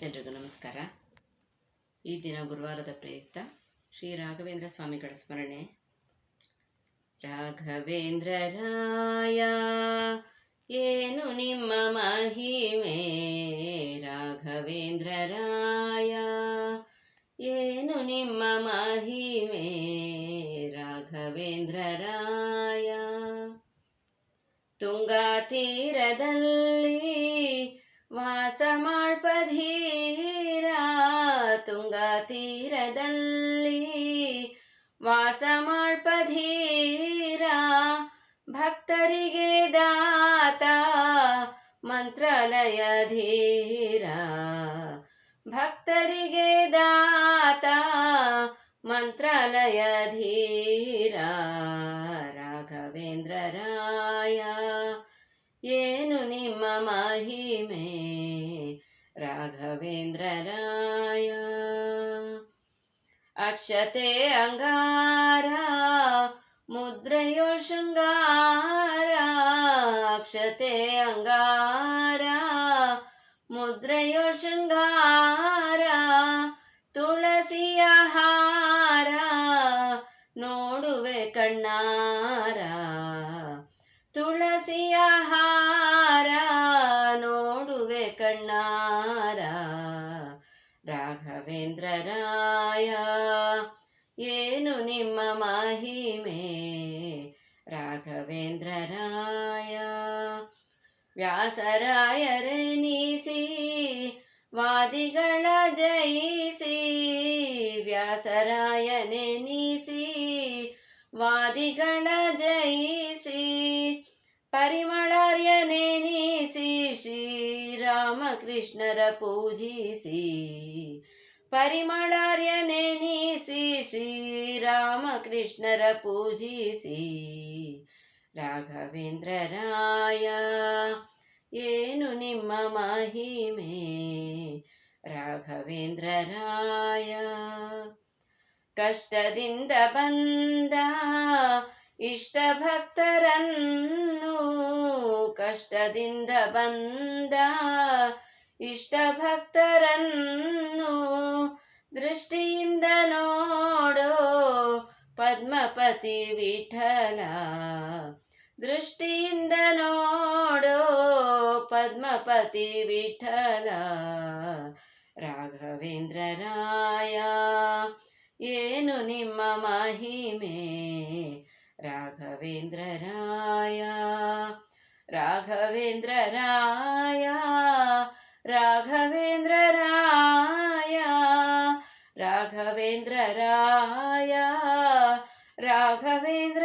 ಎಲ್ರಿಗೂ ನಮಸ್ಕಾರ. ಈ ದಿನ ಗುರುವಾರದ ಪ್ರಯುಕ್ತ ಶ್ರೀ ರಾಘವೇಂದ್ರ ಸ್ವಾಮಿಗಳ ಸ್ಮರಣೆ. ರಾಘವೇಂದ್ರ ರಾಯ ಏನು ನಿಮ್ಮ ಮಹಿಮೆ, ರಾಘವೇಂದ್ರ ರಾಯ ಏನು ನಿಮ್ಮ ಮಹಿಮೆ, ರಾಘವೇಂದ್ರ ರಾಯ. ತುಂಗಾ ತೀರದಲ್ಲಿ ವಾಸ ಮಾಡ್ಪಧೀರ, ತುಂಗಾ ತೀರದಲ್ಲಿ ವಾಸ ಮಾಡ್ಪಧೀರ, ಭಕ್ತರಿಗೆ ದಾತ ಮಂತ್ರಾಲಯ ಧೀರ, ಭಕ್ತರಿಗೆ ದಾತ ಮಂತ್ರಾಲಯ ಧೀರ, ರಾಘವೇಂದ್ರ ರಾಯ ಏನು ನಿಮ್ಮ ಮಹಿಮೆ, ರಾಘವೇಂದ್ರ ರಾಯ. ಅಕ್ಷತೆ ಅಂಗಾರ ಮುದ್ರೆಯೋ ಶೃಂಗಾರ, ಅಕ್ಷತೆ ಅಂಗಾರ ಮುದ್ರೆಯೋ ಶೃಂಗಾರ, ತುಳಸಿಯ ಹಾರ ನೋಡುವೆ ಕಣ್ಣಾರ, ತುಳಸಿಯ ಹಾರ ನೋಡುವೆ ಕಣ್ಣಾರ, ರಾಘವೇಂದ್ರ ರಾಯ ಏನು ನಿಮ್ಮ ಮಹಿಮೆ, ರಾಘವೇಂದ್ರ ರಾಯ. ವ್ಯಾಸರಾಯರೆನಿಸಿ ವಾದಿಗಳ ಜಯಿಸಿ, ವ್ಯಾಸರಾಯನೆನಿಸಿ ವಾದಿಗಳ ಜಯಿಸಿ, ಪರಿಮಳಾರ್ಯನೆನಿಸಿ ಶ್ರೀರಾಮಕೃಷ್ಣರ ಪೂಜಿಸಿ, ಪರಿಮಳಾರ್ಯನೆನಿಸಿ ಶ್ರೀರಾಮಕೃಷ್ಣರ ಪೂಜಿಸಿ, ರಾಘವೇಂದ್ರ ರಾಯ ಏನು ನಿಮ್ಮ ಮಹಿಮೆ, ರಾಘವೇಂದ್ರ ರಾಯ. ಕಷ್ಟದಿಂದ ಬಂದ ಇಷ್ಟ ಭಕ್ತರನ್ನು, ಕಷ್ಟದಿಂದ ಬಂದ ಇಷ್ಟ ಭಕ್ತರನ್ನು, ದೃಷ್ಟಿಯಿಂದ ನೋಡೋ ಪದ್ಮಪತಿ ವಿಠಲ, ದೃಷ್ಟಿಯಿಂದ ನೋಡೋ ಪದ್ಮಪತಿ ವಿಠಲ, ರಾಘವೇಂದ್ರ ರಾಯ ಏನು ನಿಮ್ಮ ಮಹಿಮೆ, ರಾಘವೇಂದ್ರ ರಾಯ. ರಾಘವೇಂದ್ರ ರಾಯ ರಾಘವೇಂದ್ರ ರಾಯ, ರಾಘವೇಂದ್ರ ರಾಯ ರಾಘವೇಂದ್ರ